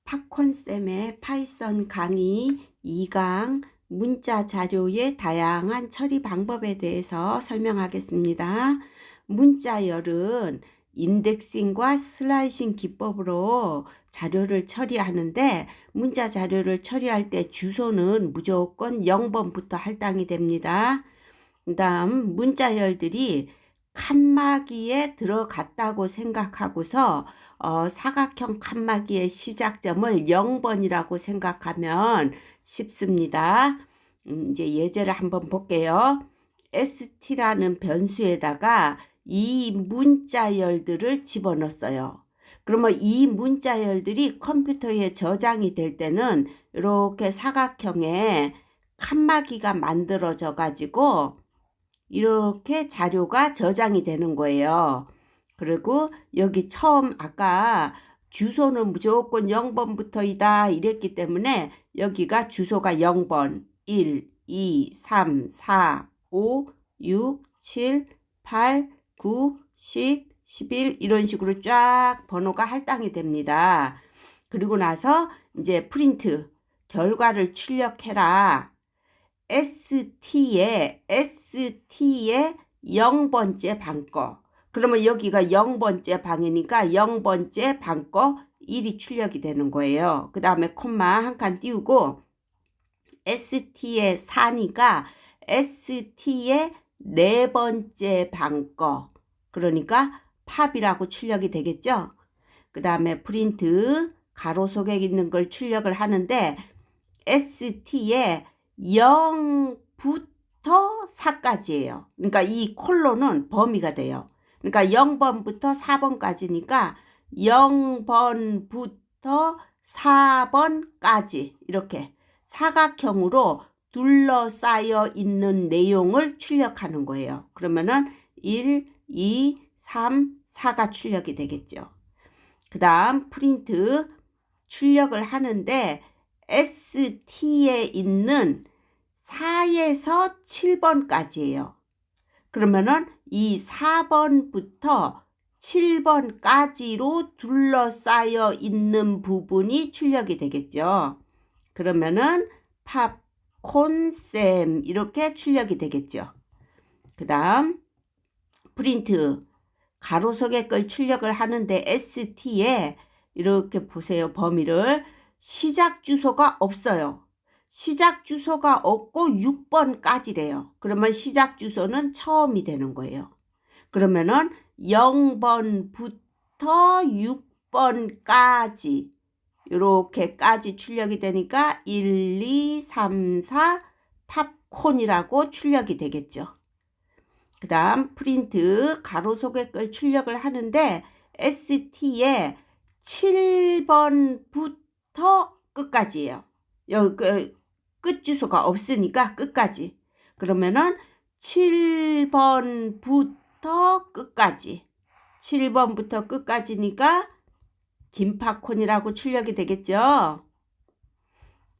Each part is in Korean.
팝콘쌤의 파이썬 강의 2강 문자 자료의 다양한 처리 방법에 대해서 설명하겠습니다. 문자열은 인덱싱과 슬라이싱 기법으로 자료를 처리하는데 문자 자료를 처리할 때 주소는 무조건 0번부터 할당이 됩니다. 그 다음 문자열들이 칸막이에 들어갔다고 생각하고서 사각형 칸막이의 시작점을 0번이라고 생각하면 쉽습니다. 이제 예제를 한번 볼게요. st라는 변수에다가 이 문자열들을 집어넣었어요. 그러면 이 문자열들이 컴퓨터에 저장이 될 때는 이렇게 사각형의 칸막이가 만들어져 가지고 이렇게 자료가 저장이 되는 거예요. 그리고 여기 처음 아까 주소는 무조건 0번부터이다 이랬기 때문에 여기가 주소가 0번 1, 2, 3, 4, 5, 6, 7, 8, 9, 10, 11 이런 식으로 쫙 번호가 할당이 됩니다. 그리고 나서 이제 프린트 결과를 출력해라. ST에 0번째 방거. 그러면 여기가 0번째 방이니까 0번째 방거 1이 출력이 되는 거예요. 그 다음에 콤마 한 칸 띄우고 ST에 4니까 ST에 4번째 방거. 그러니까 팝이라고 출력이 되겠죠. 그 다음에 프린트 가로 속에 있는 걸 출력을 하는데 ST에 0부터 4까지예요. 그러니까 이 콜론은 범위가 돼요. 그러니까 0번부터 4번까지니까 0번부터 4번까지 이렇게 사각형으로 둘러싸여 있는 내용을 출력하는 거예요. 그러면은 1, 2, 3, 4가 출력이 되겠죠. 그 다음 프린트 출력을 하는데 ST에 있는 4에서 7번까지예요. 그러면은 이 4번부터 7번까지로 둘러싸여 있는 부분이 출력이 되겠죠. 그러면은 팝콘쌤 이렇게 출력이 되겠죠. 그 다음 프린트 가로 속의 걸 출력을 하는데 ST에 이렇게 보세요. 범위를 시작 주소가 없어요. 시작 주소가 없고 6번까지래요. 그러면 시작 주소는 처음이 되는 거예요. 그러면은 0번부터 6번까지 이렇게까지 출력이 되니까 1, 2, 3, 4 팝콘이라고 출력이 되겠죠. 그 다음 프린트 가로 속의 걸 출력을 하는데 ST에 7번부터 끝까지예요. 여기 끝 주소가 없으니까 끝까지. 그러면은 7번부터 끝까지. 7번부터 끝까지니까 김팝콘이라고 출력이 되겠죠.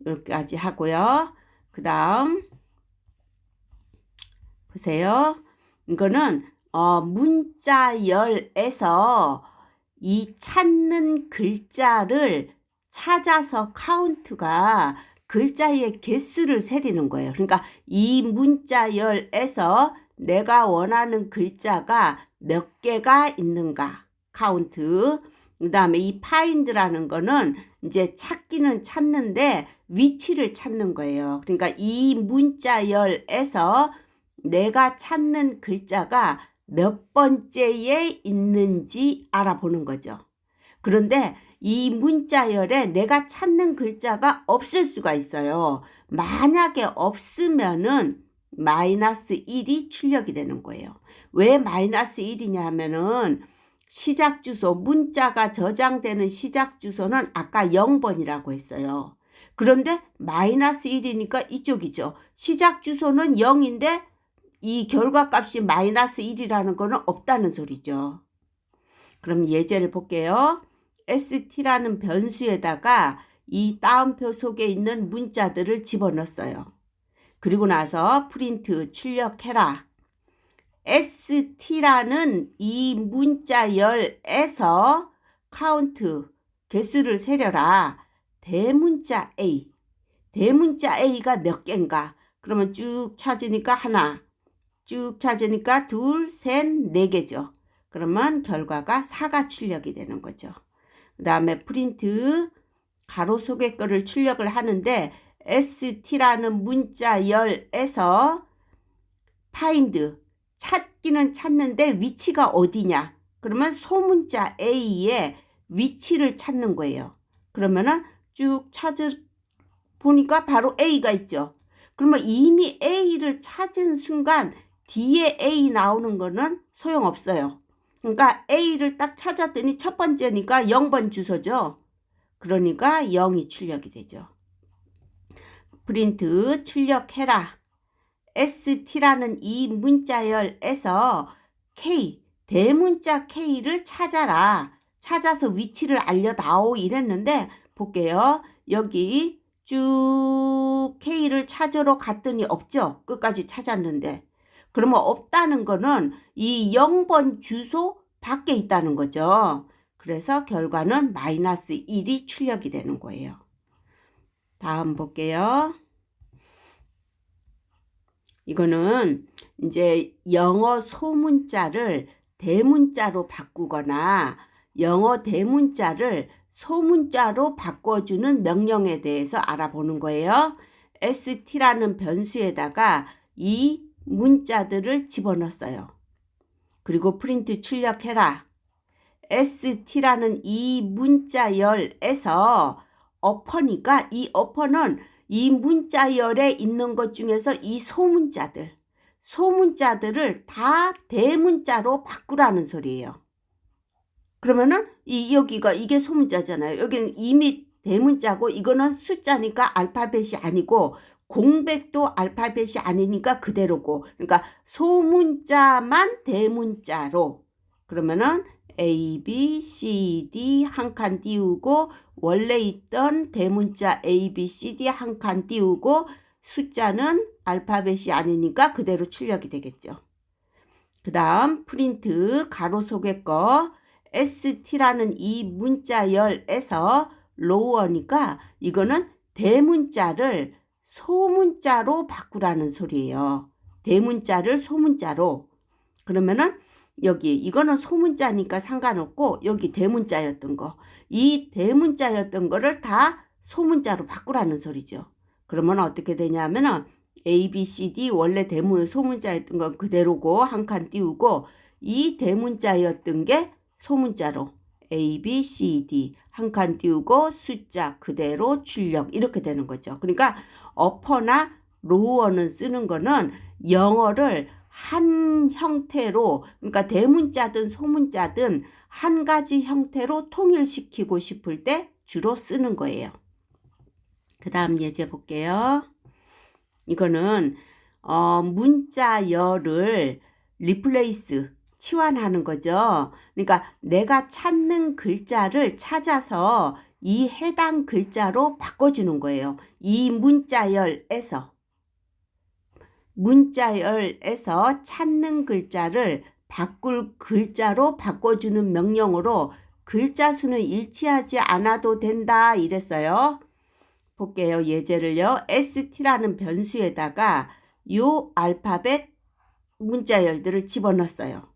여기까지 하고요. 그 다음 보세요. 이거는 문자열에서 이 찾는 글자를 찾아서 카운트가 글자의 개수를 세리는 거예요. 그러니까 이 문자열에서 내가 원하는 글자가 몇 개가 있는가 카운트. 그 다음에 이 파인드라는 거는 이제 찾기는 찾는데 위치를 찾는 거예요. 그러니까 이 문자열에서 내가 찾는 글자가 몇 번째에 있는지 알아보는 거죠. 그런데 이 문자열에 내가 찾는 글자가 없을 수가 있어요. 만약에 없으면은 -1이 출력이 되는 거예요. 왜 -1이냐 하면은 시작 주소, 문자가 저장되는 시작 주소는 아까 0번이라고 했어요. 그런데 -1이니까 이쪽이죠. 시작 주소는 0인데 이 결과값이 -1이라는 거는 없다는 소리죠. 그럼 예제를 볼게요. st라는 변수에다가 이 따옴표 속에 있는 문자들을 집어넣었어요. 그리고 나서 프린트 출력해라. st라는 이 문자열에서 카운트 개수를 세려라. 대문자 A. 대문자 A가 몇 개인가? 그러면 쭉 찾으니까 하나, 쭉 찾으니까 둘, 셋, 네 개죠. 그러면 결과가 4가 출력이 되는 거죠. 그 다음에 프린트 가로 속의 거를 출력을 하는데 ST라는 문자열에서 find 찾기는 찾는데 위치가 어디냐? 그러면 소문자 A의 위치를 찾는 거예요. 그러면은 쭉 보니까 바로 A가 있죠. 그러면 이미 A를 찾은 순간 뒤에 A 나오는 거는 소용없어요. 그러니까 A를 딱 찾았더니 첫 번째니까 0번 주소죠. 그러니까 0이 출력이 되죠. 프린트 출력해라. ST라는 이 문자열에서 K, 대문자 K를 찾아라. 찾아서 위치를 알려다오 이랬는데 볼게요. 여기 쭉 K를 찾으러 갔더니 없죠. 끝까지 찾았는데. 그러면 없다는 거는 이 0번 주소 밖에 있다는 거죠. 그래서 결과는 마이너스 1이 출력이 되는 거예요. 다음 볼게요. 이거는 이제 영어 소문자를 대문자로 바꾸거나 영어 대문자를 소문자로 바꿔주는 명령에 대해서 알아보는 거예요. st라는 변수에다가 이 문자들을 집어넣었어요. 그리고 프린트 출력해라. st라는 이 문자열에서 어퍼니까 이 어퍼는 이 문자열에 있는 것 중에서 이 소문자들을 다 대문자로 바꾸라는 소리예요. 그러면은 여기가 이게 소문자잖아요. 여기는 이미 대문자고 이거는 숫자니까 알파벳이 아니고 공백도 알파벳이 아니니까 그대로고. 그러니까 소문자만 대문자로. 그러면은 A, B, C, D 한 칸 띄우고 원래 있던 대문자 A, B, C, D 한 칸 띄우고 숫자는 알파벳이 아니니까 그대로 출력이 되겠죠. 그 다음 프린트 가로 속의 거 ST라는 이 문자열에서 로어니까 이거는 대문자를 소문자로 바꾸라는 소리예요. 대문자를 소문자로. 그러면은 여기 이거는 소문자니까 상관없고 여기 대문자였던 거. 이 대문자였던 거를 다 소문자로 바꾸라는 소리죠. 그러면 어떻게 되냐면은 A, B, C, D 원래 소문자였던 건 그대로고 한 칸 띄우고 이 대문자였던 게 소문자로 A, B, C, D 한 칸 띄우고 숫자 그대로 출력 이렇게 되는 거죠. 그러니까 어퍼나 로어는 쓰는 거는 영어를 한 형태로 그러니까 대문자든 소문자든 한 가지 형태로 통일시키고 싶을 때 주로 쓰는 거예요. 그 다음 예제 볼게요. 이거는 문자열을 리플레이스 치환하는 거죠. 그러니까 내가 찾는 글자를 찾아서 이 해당 글자로 바꿔주는 거예요. 이 문자열에서 찾는 글자를 바꿀 글자로 바꿔주는 명령으로 글자 수는 일치하지 않아도 된다 이랬어요. 볼게요. 예제를요. st라는 변수에다가 요 알파벳 문자열들을 집어넣었어요.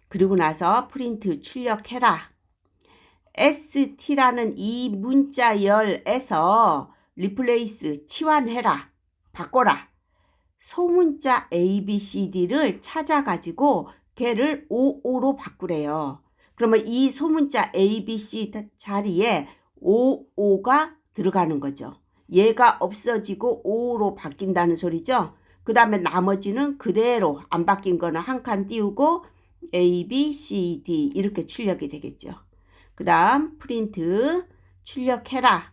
그리고 나서 프린트 출력해라. st라는 이 문자열에서 리플레이스 치환해라. 바꿔라. 소문자 A, B, C, D를 찾아가지고 걔를 55로 바꾸래요. 그러면 이 소문자 A, B, C 자리에 55가 들어가는 거죠. 얘가 없어지고 5로 바뀐다는 소리죠. 그 다음에 나머지는 그대로 안 바뀐 거는 한 칸 띄우고 A, B, C, D 이렇게 출력이 되겠죠. 그 다음 프린트 출력해라.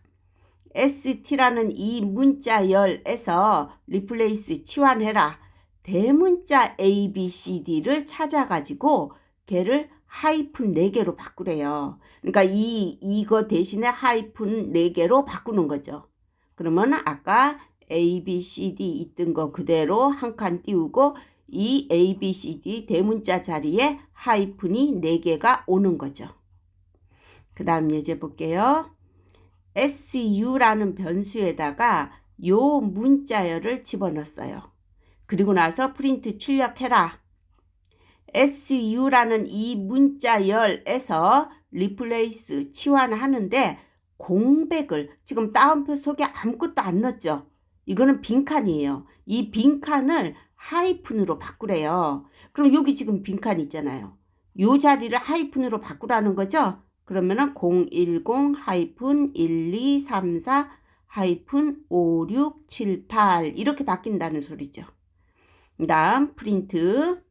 st라는 이 문자열에서 리플레이스 치환해라. 대문자 A, B, C, D를 찾아가지고 걔를 하이픈 4개로 바꾸래요. 그러니까 이거 대신에 하이픈 4개로 바꾸는 거죠. 그러면 아까 A, B, C, D 있던 거 그대로 한 칸 띄우고 이 A, B, C, D 대문자 자리에 하이픈이 4개가 오는 거죠. 그 다음 예제 볼게요. su라는 변수에다가 요 문자열을 집어넣었어요. 그리고 나서 프린트 출력해라. su라는 이 문자열에서 replace 치환하는데 공백을 지금 따옴표 속에 아무것도 안 넣었죠. 이거는 빈칸이에요. 이 빈칸을 하이픈으로 바꾸래요. 그럼 여기 지금 빈칸 있잖아요. 요 자리를 하이픈으로 바꾸라는 거죠. 그러면은 010-1234-5678 이렇게 바뀐다는 소리죠. 그 다음 프린트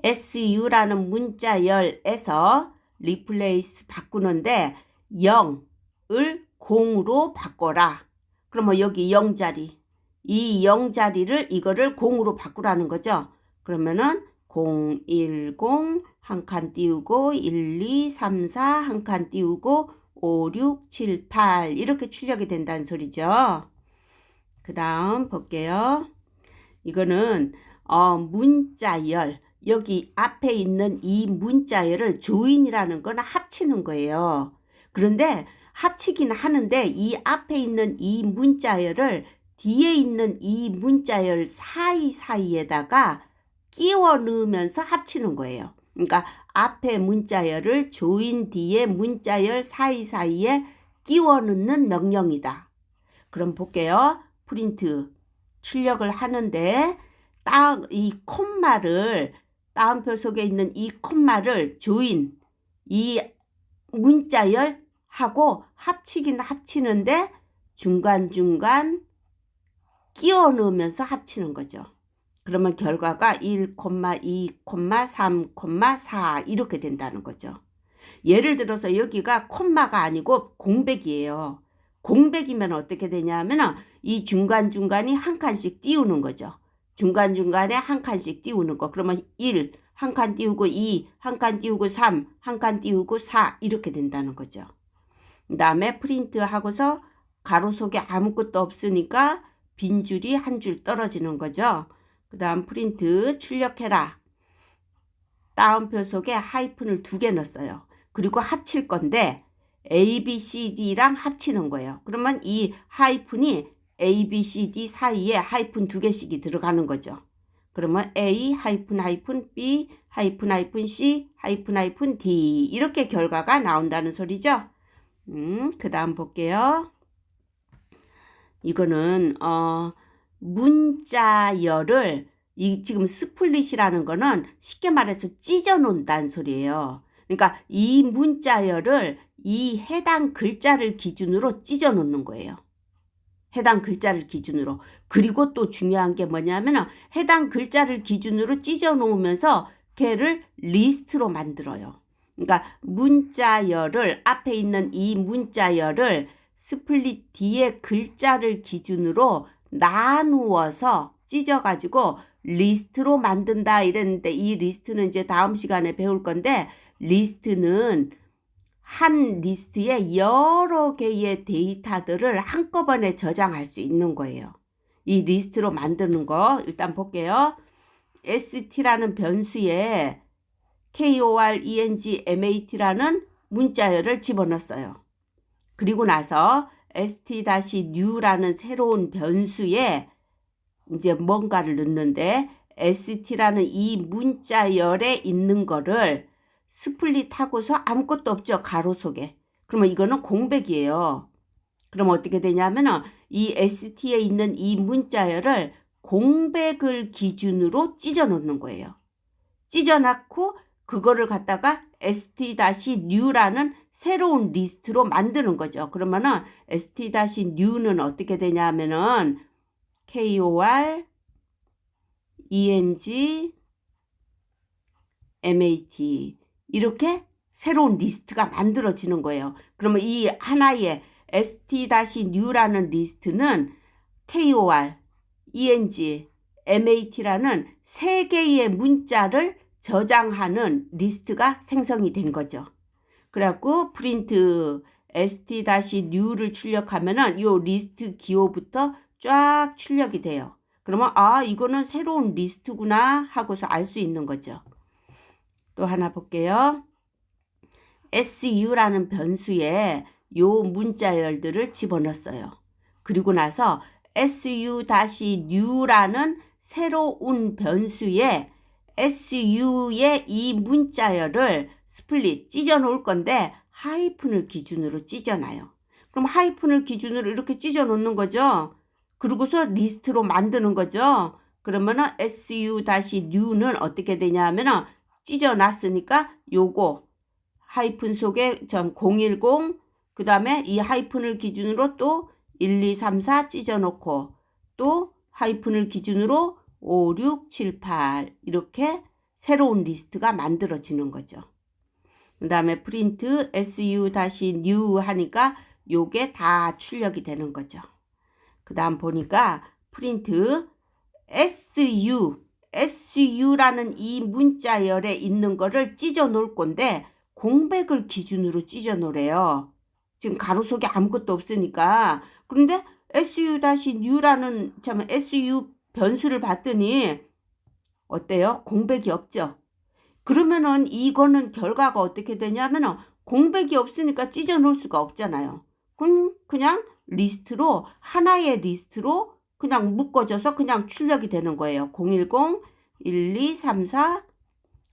su라는 문자열에서 replace 바꾸는데 0을 0으로 바꿔라. 그러면 여기 0자리, 이 0자리를 이거를 0으로 바꾸라는 거죠. 그러면은 010 한 칸 띄우고 1, 2, 3, 4 한 칸 띄우고 5, 6, 7, 8 이렇게 출력이 된다는 소리죠. 그 다음 볼게요. 이거는 문자열, 여기 앞에 있는 이 문자열을 조인이라는 건 합치는 거예요. 그런데 합치긴 하는데 이 앞에 있는 이 문자열을 뒤에 있는 이 문자열 사이사이에다가 끼워 넣으면서 합치는 거예요. 그러니까 앞에 문자열을 조인 뒤에 문자열 사이사이에 끼워 넣는 명령이다. 그럼 볼게요. 프린트 출력을 하는데 딱 이 콤마를 따옴표 속에 있는 이 콤마를 조인 이 문자열 하고 합치긴 합치는데 중간중간 끼워 넣으면서 합치는 거죠. 그러면 결과가 1, 2, 3, 4 이렇게 된다는 거죠. 예를 들어서 여기가 콤마가 아니고 공백이에요. 공백이면 어떻게 되냐면 이 중간중간이 한 칸씩 띄우는 거죠. 중간중간에 한 칸씩 띄우는 거. 그러면 1, 한 칸 띄우고 2, 한 칸 띄우고 3, 한 칸 띄우고 4 이렇게 된다는 거죠. 그 다음에 프린트 하고서 가로 속에 아무것도 없으니까 빈줄이 한 줄 떨어지는 거죠. 그 다음 프린트 출력해라. 따옴표 속에 하이픈을 2개 넣었어요. 그리고 합칠 건데 A, B, C, D랑 합치는 거예요. 그러면 이 하이픈이 A, B, C, D 사이에 하이픈 2개씩이 들어가는 거죠. 그러면 A, 하이픈, 하이픈, B, 하이픈, 하이픈, C, 하이픈, 하이픈, D 이렇게 결과가 나온다는 소리죠. 그 다음 볼게요. 이거는 문자열을 지금 스플릿이라는 거는 쉽게 말해서 찢어 놓는다는 소리예요. 그러니까 이 문자열을 이 해당 글자를 기준으로 찢어 놓는 거예요. 해당 글자를 기준으로. 그리고 또 중요한 게 뭐냐면 해당 글자를 기준으로 찢어 놓으면서 걔를 리스트로 만들어요. 그러니까 문자열을 앞에 있는 이 문자열을 스플릿 뒤에 글자를 기준으로 나누어서 찢어가지고 리스트로 만든다 이랬는데 이 리스트는 이제 다음 시간에 배울 건데 리스트는 한 리스트에 여러 개의 데이터들을 한꺼번에 저장할 수 있는 거예요. 이 리스트로 만드는 거 일단 볼게요. st라는 변수에 KORENGMAT라는 문자열을 집어넣었어요. 그리고 나서 st-new라는 새로운 변수에 이제 뭔가를 넣는데 st라는 이 문자열에 있는 거를 스플릿하고서 아무것도 없죠. 가로 속에. 그러면 이거는 공백이에요. 그럼 어떻게 되냐면 이 st에 있는 이 문자열을 공백을 기준으로 찢어 놓는 거예요. 찢어 놓고 그거를 갖다가 st-new라는 새로운 리스트로 만드는 거죠. 그러면은 st-new는 어떻게 되냐면은 KORENGMAT 이렇게 새로운 리스트가 만들어지는 거예요. 그러면 이 하나의 st-new라는 리스트는 KORENGMAT라는 세 개의 문자를 저장하는 리스트가 생성이 된 거죠. 그래갖고 프린트 st-new를 출력하면은 요 리스트 기호부터 쫙 출력이 돼요. 그러면 이거는 새로운 리스트구나 하고서 알 수 있는 거죠. 또 하나 볼게요. su라는 변수에 요 문자열들을 집어넣었어요. 그리고 나서 su-new라는 새로운 변수에 su의 이 문자열을 스플릿 찢어 놓을 건데 하이픈을 기준으로 찢어놔요. 그럼 하이픈을 기준으로 이렇게 찢어 놓는 거죠. 그리고서 리스트로 만드는 거죠. 그러면은 su-new는 어떻게 되냐 하면은 찢어 놨으니까 요거 하이픈 속에 010 그 다음에 이 하이픈을 기준으로 또 1, 2, 3, 4 찢어 놓고 또 하이픈을 기준으로 5, 6, 7, 8 이렇게 새로운 리스트가 만들어지는 거죠. 그 다음에 프린트 su-new 하니까 요게 다 출력이 되는 거죠. 그 다음 보니까 프린트 su라는 이 문자열에 있는 거를 찢어 놓을 건데 공백을 기준으로 찢어 놓으래요. 지금 가로 속에 아무것도 없으니까. 그런데 su-new라는 su 변수를 봤더니 어때요? 공백이 없죠? 그러면은 이거는 결과가 어떻게 되냐면은 공백이 없으니까 찢어 놓을 수가 없잖아요. 그럼 그냥 리스트로 하나의 리스트로 그냥 묶어져서 그냥 출력이 되는 거예요. 010, 1, 2, 3, 4,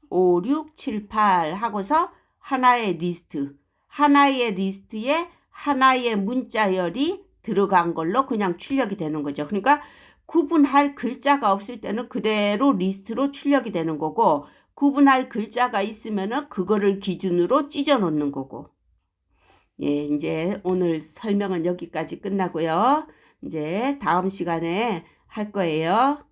5, 6, 7, 8 하고서 하나의 리스트에 하나의 문자열이 들어간 걸로 그냥 출력이 되는 거죠. 그러니까 구분할 글자가 없을 때는 그대로 리스트로 출력이 되는 거고 구분할 글자가 있으면은 그거를 기준으로 찢어 놓는 거고. 예, 이제 오늘 설명은 여기까지 끝나고요. 이제 다음 시간에 할 거예요.